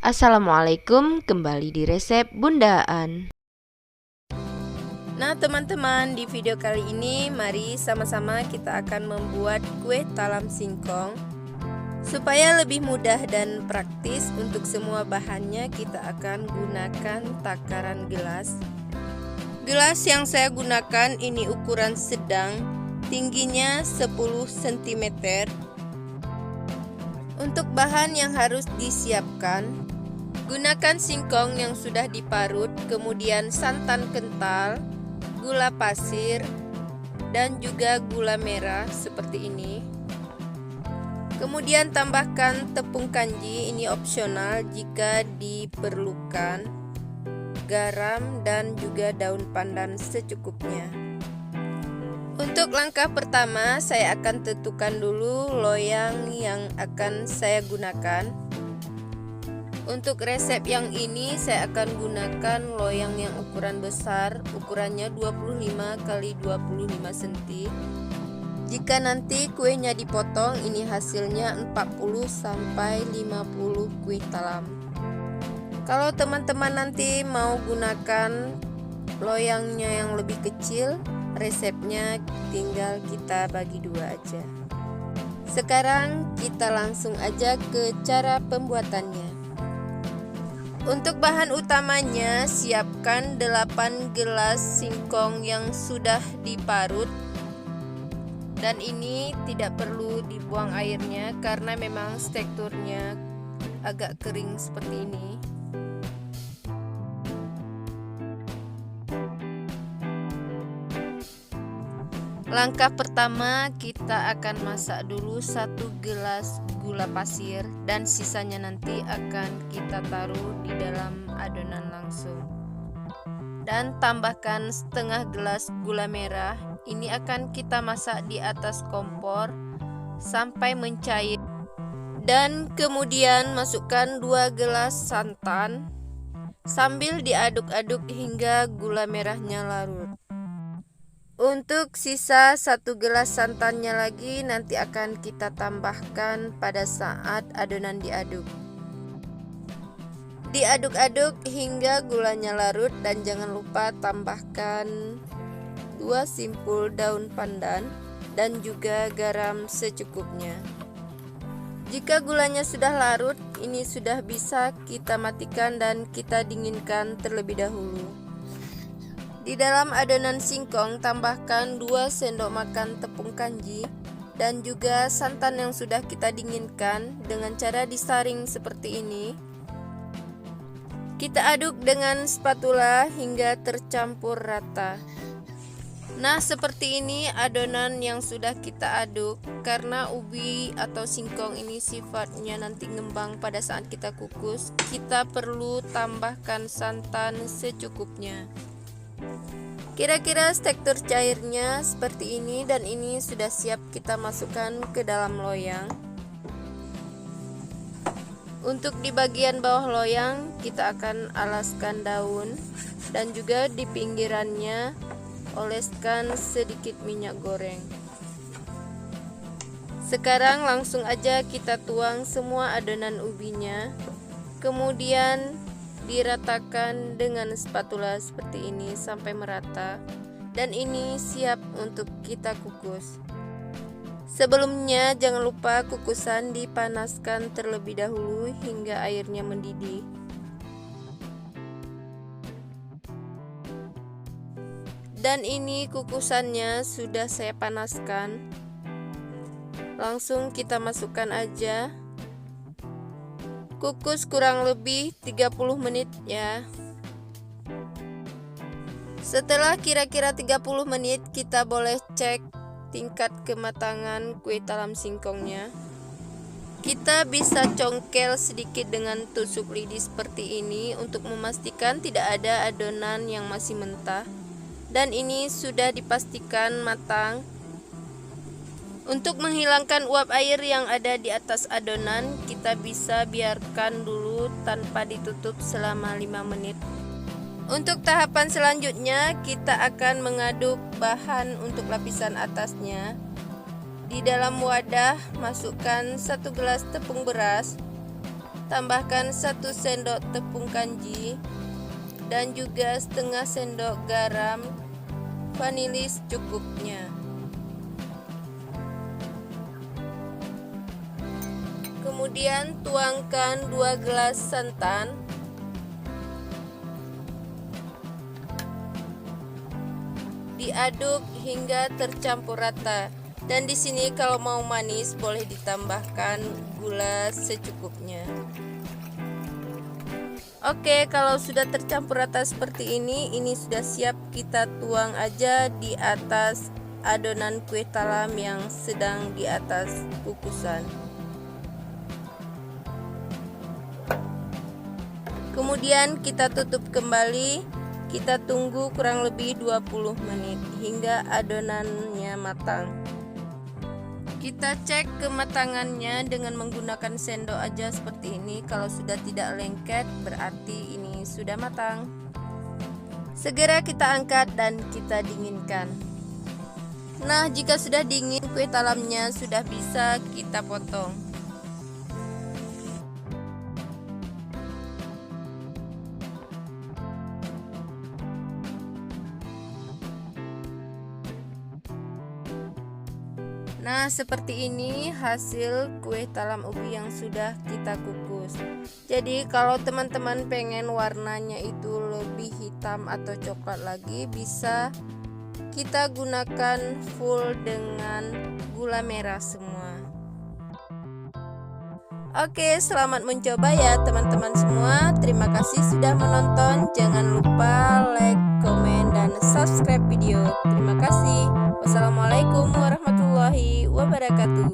Assalamualaikum, kembali di resep Bundaan. Nah teman-teman, di video kali ini mari sama-sama kita akan membuat kue talam singkong. Supaya lebih mudah dan praktis, untuk semua bahannya kita akan gunakan takaran gelas. Gelas yang saya gunakan ini ukuran sedang, tingginya 10 cm. Untuk bahan yang harus disiapkan, gunakan singkong yang sudah diparut, kemudian santan kental, gula pasir, dan juga gula merah seperti ini. Kemudian tambahkan tepung kanji, ini opsional jika diperlukan, garam dan juga daun pandan secukupnya. Untuk langkah pertama, saya akan tentukan dulu loyang yang akan saya gunakan. Untuk resep yang ini saya akan gunakan loyang yang ukuran besar, ukurannya 25 x 25 cm. Jika nanti kuenya dipotong, ini hasilnya 40 sampai 50 kue talam. Kalau teman-teman nanti mau gunakan loyangnya yang lebih kecil, resepnya tinggal kita bagi dua aja. Sekarang kita langsung aja ke cara pembuatannya. Untuk bahan utamanya, siapkan 8 gelas singkong yang sudah diparut. Dan ini tidak perlu dibuang airnya karena memang teksturnya agak kering seperti ini. Langkah pertama, kita akan masak dulu 1 gelas gula pasir dan sisanya nanti akan kita taruh di dalam adonan langsung. Dan tambahkan setengah gelas gula merah. Ini akan kita masak di atas kompor sampai mencair. Dan kemudian masukkan 2 gelas santan sambil diaduk-aduk hingga gula merahnya larut. Untuk sisa 1 gelas santannya lagi nanti akan kita tambahkan pada saat adonan diaduk. Diaduk-aduk hingga gulanya larut dan jangan lupa tambahkan 2 simpul daun pandan dan juga garam secukupnya. Jika gulanya sudah larut, ini sudah bisa kita matikan dan kita dinginkan terlebih dahulu. Di dalam adonan singkong tambahkan 2 sendok makan tepung kanji dan juga santan yang sudah kita dinginkan dengan cara disaring seperti ini. Kita aduk dengan spatula hingga tercampur rata. Nah, seperti ini adonan yang sudah kita aduk. Karena ubi atau singkong ini sifatnya nanti ngembang pada saat kita kukus, kita perlu tambahkan santan secukupnya. Kira-kira tekstur cairnya seperti ini dan ini sudah siap kita masukkan ke dalam loyang. Untuk di bagian bawah loyang kita akan alaskan daun dan juga di pinggirannya oleskan sedikit minyak goreng. Sekarang langsung aja kita tuang semua adonan ubinya, kemudian diratakan dengan spatula seperti ini sampai merata, dan ini siap untuk kita kukus. Sebelumnya jangan lupa kukusan dipanaskan terlebih dahulu hingga airnya mendidih. Dan ini kukusannya sudah saya panaskan. Langsung kita masukkan aja. Kukus kurang lebih 30 menit ya. Setelah kira-kira 30 menit kita boleh cek tingkat kematangan kue talam singkongnya. Kita bisa congkel sedikit dengan tusuk lidi seperti ini untuk memastikan tidak ada adonan yang masih mentah. Dan ini sudah dipastikan matang. Untuk menghilangkan uap air yang ada di atas adonan, kita bisa biarkan dulu tanpa ditutup selama 5 menit. Untuk tahapan selanjutnya, kita akan mengaduk bahan untuk lapisan atasnya. Di dalam wadah, masukkan 1 gelas tepung beras, Tambahkan 1 sendok tepung kanji dan juga setengah sendok garam vanili secukupnya. Kemudian tuangkan 2 gelas santan. Diaduk hingga tercampur rata. Dan di sini kalau mau manis boleh ditambahkan gula secukupnya. Oke, kalau sudah tercampur rata seperti ini sudah siap kita tuang aja di atas adonan kue talam yang sedang di atas kukusan. Kemudian kita tutup kembali, kita tunggu kurang lebih 20 menit hingga adonannya matang. Kita cek kematangannya dengan menggunakan sendok aja seperti ini. Kalau sudah tidak lengket berarti ini sudah matang. Segera kita angkat dan kita dinginkan. Nah, jika sudah dingin, kue talamnya sudah bisa kita potong. Nah, seperti ini hasil kue talam ubi yang sudah kita kukus. Jadi kalau teman-teman pengen warnanya itu lebih hitam atau coklat lagi, bisa kita gunakan full dengan gula merah semua. Oke, selamat mencoba ya teman-teman semua. Terima kasih sudah menonton. Jangan lupa like, komen, dan subscribe video. Terima kasih. Wassalamualaikum warahmatullahi wabarakatuh.